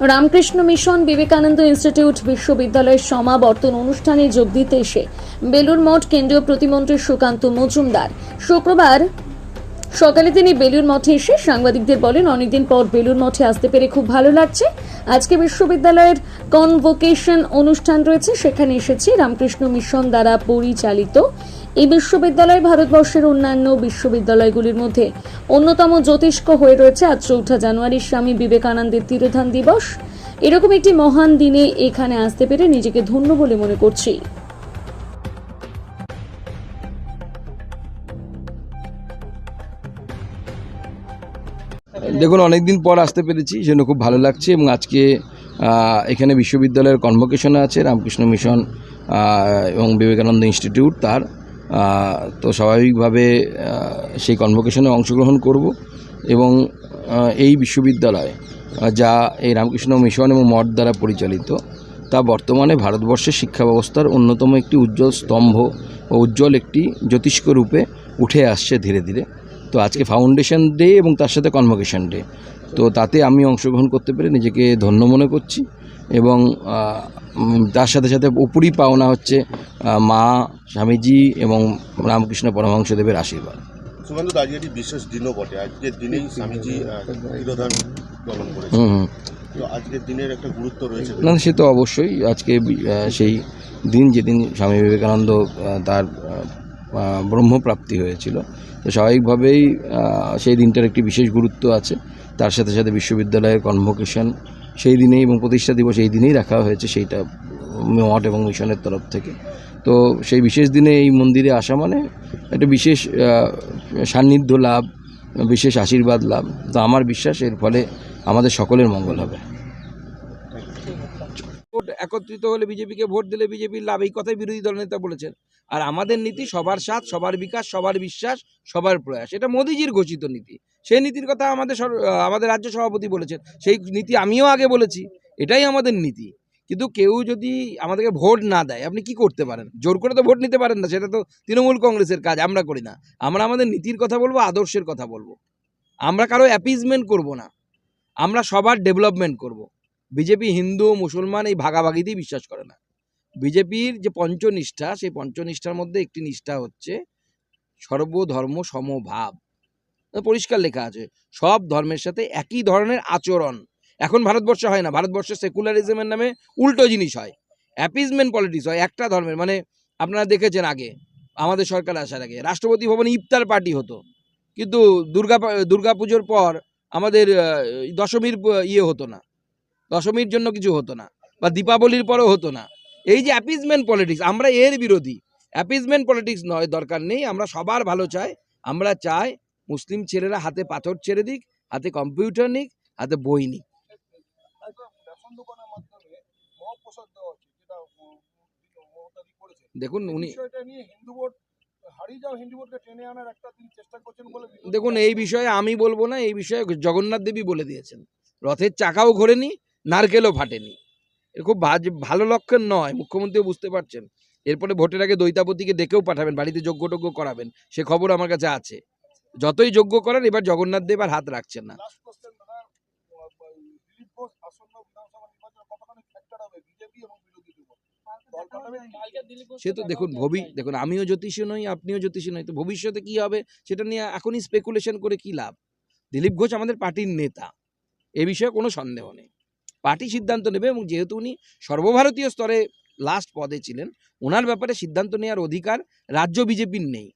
Ramakrishna mission Vivekananda institute বিশ্ববিদ্যালয়ের সমাবর্তন অনুষ্ঠানে যোগ দিতে এসে বেলুড় মঠ কেন্দ্রীয় প্রতিমন্ত্রী সুকান্ত মজুমদার শুক্রবার সকালে তিনি বেলুড় মঠে এসে সাংবাদিকদের বলেন, অনেকদিন পর বেলুড় মঠে আসতে পেরে খুব ভালো লাগছে। আজকে বিশ্ববিদ্যালয়ের কনভোকেশন অনুষ্ঠান রয়েছে, সেখানে এসেছি। রামকৃষ্ণ মিশন দ্বারা পরিচালিত এই বিশ্ববিদ্যালয় ভারতবর্ষের অন্যান্য বিশ্ববিদ্যালয়গুলির মধ্যে অন্যতম জ্যোতিষ্ক হয়ে রয়েছে। আজ 4 জানুয়ারি স্বামী বিবেকানন্দের তিরোধান দিবস। এরকম একটি মহান দিনে এখানে আসতে পেরে নিজেকে ধন্য বলে মনে করছি। দেখুন, অনেকদিন পর আসতে পেরেছি, সেজন্য খুব ভালো লাগছে। এবং আজকে এখানে বিশ্ববিদ্যালয়ের কনভোকেশনে আছে রামকৃষ্ণ মিশন এবং বিবেকানন্দ ইনস্টিটিউট তার, তো স্বাভাবিকভাবে সেই কনভোকেশনে অংশগ্রহণ করব। এবং এই বিশ্ববিদ্যালয় যা এই রামকৃষ্ণ মিশন এবং মঠ দ্বারা পরিচালিত, তা বর্তমানে ভারতবর্ষের শিক্ষা ব্যবস্থার অন্যতম একটি উজ্জ্বল স্তম্ভ ও উজ্জ্বল একটি জ্যোতিষ্ক রূপে উঠে আসছে ধীরে ধীরে। তো আজকে ফাউন্ডেশন ডে এবং তার সাথে কনভোকেশন ডে, তো তাতে আমি অংশগ্রহণ করতে পেরে নিজেকে ধন্য মনে করছি। এবং তার সাথে সাথে উপরই পাওনা হচ্ছে মা, স্বামীজি এবং রামকৃষ্ণ পরমহংসদেবের আশীর্বাদ। সুকান্ত, আজকে একটি বিশেষ দিনও বটে। আজকের দিনেই স্বামীজি তিরোধান পালন করেছে। তো আজকের দিনের একটা গুরুত্ব রয়েছে। না, সে তো অবশ্যই। আজকে সেই দিন যেদিন স্বামী বিবেকানন্দ তার ব্রহ্মপ্রাপ্তি হয়েছিল, তো স্বাভাবিকভাবেই সেই দিনটার একটি বিশেষ গুরুত্ব আছে। তার সাথে সাথে বিশ্ববিদ্যালয়ের কনভোকেশন সেই দিনেই এবং প্রতিষ্ঠা দিবস এই দিনেই রাখা হয়েছে, সেইটা মঠ এবং মিশনের তরফ থেকে। তো সেই বিশেষ দিনে এই মন্দিরে আসা মানে একটা বিশেষ সান্নিধ্য লাভ, বিশেষ আশীর্বাদ লাভ। তো আমার বিশ্বাস এর ফলে আমাদের সকলের মঙ্গল হবে। ভোট একত্রিত হলে বিজেপিকে ভোট দিলে বিজেপির লাভ, এই কথাই বিরোধী দলনেতা বলেছেন। আর আমাদের নীতি সবার সাথ, সবার বিকাশ, সবার বিশ্বাস, সবার প্রয়াস, এটা মোদিজির ঘোষিত নীতি। সেই নীতির কথা আমাদের রাজ্য সভাপতি বলেছেন, সেই নীতি আমিও আগে বলেছি, এটাই আমাদের নীতি। কিন্তু কেউ যদি আমাদেরকে ভোট না দেয়, আপনি কি করতে পারেন? জোর করে তো ভোট নিতে পারেন না, সেটা তো তৃণমূল কংগ্রেসের কাজ, আমরা করি না। আমরা আমাদের নীতির কথা বলবো, আদর্শের কথা বলবো। আমরা কারো অ্যাপিজমেন্ট করব না, আমরা সবার ডেভেলপমেন্ট করব। বিজেপি হিন্দু মুসলমান এই ভাগাভাগিতেই বিশ্বাস করে না। বিজেপির যে পঞ্চনিষ্ঠা, সেই পঞ্চনিষ্ঠার মধ্যে একটি নিষ্ঠা হচ্ছে সর্বধর্ম সমভাব। পরিষ্কার লেখা আছে, সব ধর্মের সাথে একই ধরনের আচরণ। এখন ভারতবর্ষে হয় না, ভারতবর্ষে সেকুলারিজমের নামে উল্টো জিনিস হয়, অ্যাপিজমেন্ট পলিটিক্স হয় একটা ধর্মের। মানে আপনারা দেখেছেন আগে আমাদের সরকার আসার আগে রাষ্ট্রপতি ভবনে ইফতার পার্টি হতো, কিন্তু দুর্গা পুজোর পর আমাদের দশমীর হতো না, দশমীর জন্য কিছু হতো না, বা দীপাবলির পরেও হতো না। এই যে অ্যাপিজমেন্ট পলিটিক্স, আমরা এর বিরোধী। অ্যাপিজমেন্ট পলিটিক্স নয়, দরকার নেই। আমরা সবার ভালো চাই। আমরা চাই মুসলিম ছেলেরা হাতে পাথর ছেড়ে দিক, হাতে কম্পিউটার নিক, হাতে বই নিক। দেখুন দেখুন এই বিষয়ে আমি বলবো না, এই বিষয়ে জগন্নাথ দেবী বলে দিয়েছেন, রথের চাকাও ঘোরেনি, নারকেলও ফাটেনি। এর খুব ভালো লক্ষণ নয়, মুখ্যমন্ত্রীও বুঝতে পারছেন। এরপরে ভোটের আগে দৈতাপতিকে ডেকেও পাঠাবেন, বাড়িতে যজ্ঞ করাবেন, সে খবর আমার কাছে আছে। যতই যজ্ঞ করেন, এবার জগন্নাথ দেব আর হাত রাখছেন না। সে তো দেখুন দেখুন, আমিও জ্যোতিষী নই, আপনিও জ্যোতিষী নই, তো ভবিষ্যতে কি হবে সেটা নিয়ে এখনই স্পেকুলেশন করে কি লাভ? দিলীপ ঘোষ আমাদের পার্টির নেতা, এ বিষয়ে কোনো সন্দেহ নেই। পার্টি সিদ্ধান্ত নেবে, এবং যেহেতু উনি সর্বভারতীয় স্তরে লাস্ট পদে ছিলেন, ওনার ব্যাপারে সিদ্ধান্ত নেওয়ার অধিকার রাজ্য বিজেপির নেই।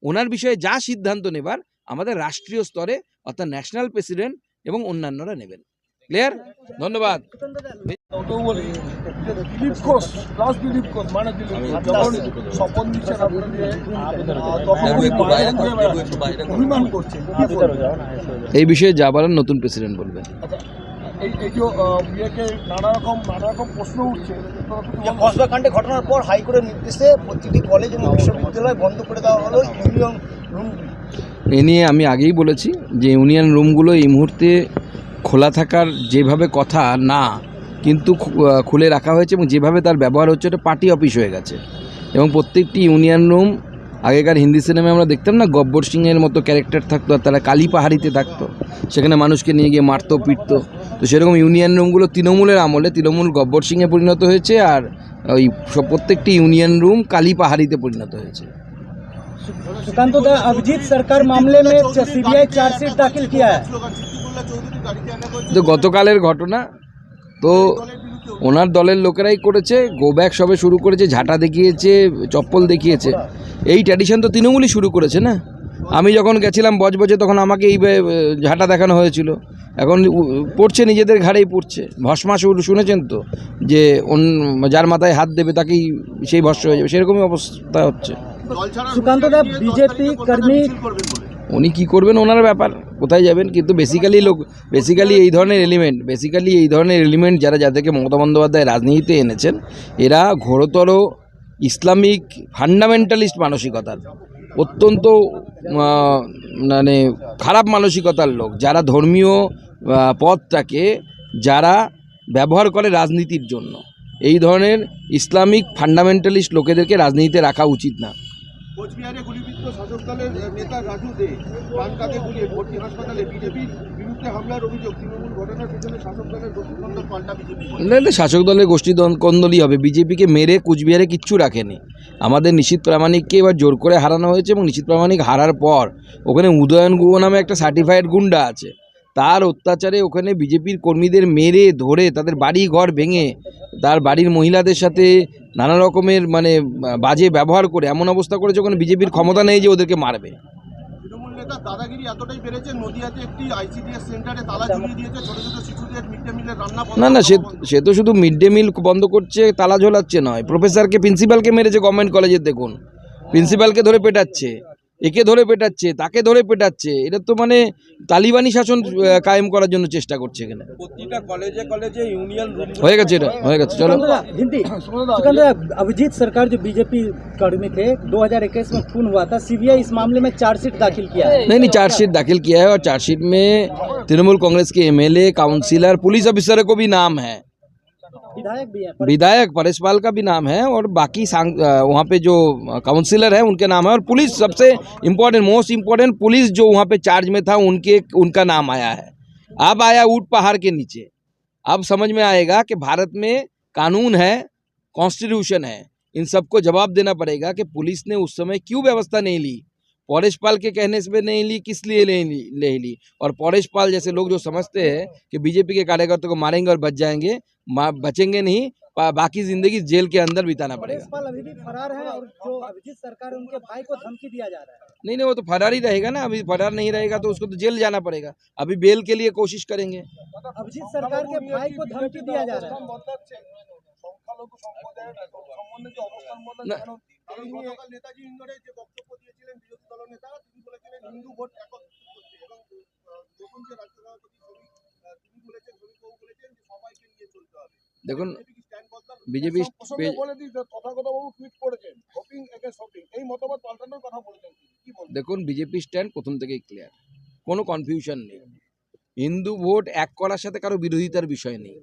ওনার বিষয়ে যা সিদ্ধান্ত নেবার আমাদের রাষ্ট্রীয় স্তরে, অর্থাৎ ন্যাশনাল প্রেসিডেন্ট এবং অন্যান্যরা নেবেন। ক্লিয়ার? ধন্যবাদ। এই বিষয়ে যা বলেন নতুন প্রেসিডেন্ট বলবেন। নানা রকম প্রশ্ন উঠছে। কসবাকাণ্ডে ঘটনার পর হাইকোর্টের নির্দেশে প্রতিটি কলেজ এবং বিশ্ববিদ্যালয় বন্ধ করে দেওয়া হলো ইউনিয়ন রুমগুলি। এ নিয়ে আমি আগেই বলেছি যে ইউনিয়ন রুমগুলো এই মুহূর্তে খোলা থাকার যেভাবে কথা না, কিন্তু খুলে রাখা হয়েছে, এবং যেভাবে তার ব্যবহার হচ্ছে, এটা পার্টি অফিস হয়ে গেছে। এবং প্রত্যেকটি ইউনিয়ন রুম আগেকার হিন্দি সিনেমায় আমরা দেখতাম না, গব্বর সিংয়ের মতো ক্যারেক্টার থাকতো আর তারা কালী পাহাড়িতে থাকতো, সেখানে মানুষকে নিয়ে গিয়ে মারতো পিটতো। তো সেরকম ইউনিয়ন রুমগুলো তৃণমূলের আমলে তৃণমূল গব্বর সিংয়ে পরিণত হয়েছে, আর ওই সব প্রত্যেকটি ইউনিয়ন রুম কালী পাহাড়িতে পরিণত হয়েছে। सुकांत दा, अभिजीत सरकार मामले में सीबीआई चार्जशीट दाखिल किया है। তো গতকালের ঘটনা তো ওনার দলের লোকেরাই করেছে, গো ব্যাক সবে শুরু করেছে, ঝাঁটা দেখিয়েছে, চপ্পল দেখিয়েছে। এই ট্র্যাডিশন তো তৃণমূলই শুরু করেছে না। আমি যখন গেছিলাম বজবজে তখন আমাকে এই ঝাঁটা দেখানো হয়েছিল, এখন পড়ছে নিজেদের ঘাড়েই পড়ছে। ভস্মা শুনেছেন তো, যে যার মাথায় হাত দেবে তাকেই সেই ভস্ম হয়ে যাবে, সেরকমই অবস্থা হচ্ছে। सुकांत दा, बीजेपी कर्मी উনি কী করবেন ওনার ব্যাপার, কোথায় যাবেন, কিন্তু বেসিক্যালি এই ধরনের এলিমেন্ট যারা যাদেরকে মমতা বন্দ্যোপাধ্যায় রাজনীতিতে এনেছেন, এরা ঘোরতর ইসলামিক ফান্ডামেন্টালিস্ট মানসিকতার, অত্যন্ত মানে খারাপ মানসিকতার লোক, যারা ধর্মীয় পথটাকে যারা ব্যবহার করে রাজনীতির জন্য। এই ধরনের ইসলামিক ফান্ডামেন্টালিস্ট লোকেদেরকে রাজনীতিতে রাখা উচিত না। কোচবিহারে গুলিবিদ্ধ শাসক দলের নেতা রাজু দে প্রাণ কাঁধে গুলিয়ে ভর্তি হাসপাতালে, বিজেপির বিরুদ্ধে হামলার অভিযোগ। তৃণমূল ঘটনার পিছনে শাসক দলের গোষ্ঠীদ্বন্দ্ব পাল্টা বিজেপি। না, শাসক দলের গোষ্ঠী কন্দলই হবে। বিজেপিকে মেরে কুচবিহারে কিচ্ছু রাখেনি। আমাদের নিশীথ প্রামাণিককে এবার জোর করে হারানো হয়েছে, এবং নিশীথ প্রামাণিক হারার পর ওখানে উদয়ন গুহ নামে একটা সার্টিফাইড গুন্ডা আছে, তার অত্যাচারে ওখানে বিজেপির কর্মীদের মেরে ধরে তাদের বাড়ি ঘর ভেঙে তার বাড়ির মহিলাদের সাথে নানা রকমের মানে বাজে ব্যবহার করে এমন অবস্থা করেছে ওখানে বিজেপির ক্ষমতা নেই যে ওদেরকে মারবে। তৃণমূল নেতা দাদাগিরি এতটাই বেড়েছে, নদিয়াতে একটি আইসিডিএস সেন্টারে তালা ঝুলিয়ে দিয়েছে, ছোট ছোট শিশুদের মিড ডে মিলের রান্না বন্ধ। না, সে তো শুধু মিড ডে মিল বন্ধ করছে, তালা ঝোলাচ্ছে নয়, প্রিন্সিপালকে মেরেছে গভর্নমেন্ট কলেজের। দেখুন, প্রিন্সিপালকে ধরে পেটাচ্ছে, একে ধরে পেটাচ্ছে, তাকে ধরে পেটাচ্ছে। এটা তো মানে তালিবানি শাসন কায়েম করার জন্য চেষ্টা করছে এখানে। প্রতিটা কলেজে কলেজে ইউনিয়ন রুম হয়ে গেছে, এটা হয়ে গেছে। চলো। सुकांत दा, हिंदी। सुकांत दा, अभिजीत सरकार जो बीजेपी कर्मी थे 2021 में खून हुआ था, सीबीआई इस मामले में चार्जशीट दाखिल किया है। नहीं, चार्जशीट दाखिल किया है, और चार्जशीट में तृणमूल कांग्रेस के एमएलए, काउंसिलर, पुलिस ऑफिसर को भी नाम है, विधायक भी है। विधायक परेश पाल का भी नाम है, और बाकी वहाँ पे जो काउंसिलर है उनके नाम है, और पुलिस सबसे इम्पोर्टेंट, मोस्ट इम्पोर्टेंट, पुलिस जो वहाँ पे चार्ज में था उनका नाम आया है। अब आया ऊंट पहाड़ के नीचे। अब समझ में आएगा कि भारत में कानून है, कॉन्स्टिट्यूशन है, इन सबको जवाब देना पड़ेगा कि पुलिस ने उस समय क्यों व्यवस्था नहीं ली, परेश पाल के कहने से नहीं ली, किस लिए नहीं ली। और परेश पाल जैसे लोग जो समझते हैं कि बीजेपी के कार्यकर्ताओं को मारेंगे और बच जाएंगे, बचेंगे नहीं, बाकी जिंदगी जेल के अंदर बिताना पड़ेगा। परेश पाल अभी भी फरार है, और जो अभिजीत सरकार है उनके भाई को धमकी दिया जा रहा है। नहीं, वो तो फरार ही रहेगा ना। अभी फरार नहीं रहेगा तो उसको तो जेल जाना पड़ेगा। अभी बेल के लिए कोशिश करेंगे। अभिजीत सरकार के भाई को धमकी दिया जा रहा है। সংখ্যালঘু সম্প্রদায়ের সম্বন্ধে যে অবস্থান বদল, না। কারণ গতকাল নেতাজি ইন্দোরে যে বক্তব্য দিয়েছিলেন বিরোধী দল নেতা, তিনি বলেছিলেন হিন্দু ভোট একত্রিত করতে, এবং নতুন যে রাজ্য সভাপতি তিনি বলেছেন, শ্রমিকবাবু বলেছেন যে সবাইকে নিয়ে চলতে হবে। দেখুন, স্ট্যান্ড বদলান। বিজেপি বলে দিই, তথাগতবাবু টুইট করেছেন হপিং এগেইনস্ট হপিং, এই মতবাদ পাল্টানোর কথা বলেছেন, কি বলবেন? দেখুন, বিজেপি স্ট্যান্ড প্রথম থেকেই ক্লিয়ার, কোনো কনফিউশন নেই। হিন্দু ভোট এক করার সাথে কারো বিরোধিতার বিষয় নেই।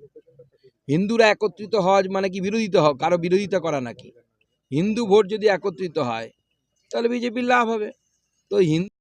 হিন্দুরা একত্রিত হওয়া মানে কি বিরোধিতা হওয়া, কারো বিরোধিতা করা নাকি? হিন্দু ভোট যদি একত্রিত হয় তাহলে বিজেপির লাভ হবে। তো হিন্দু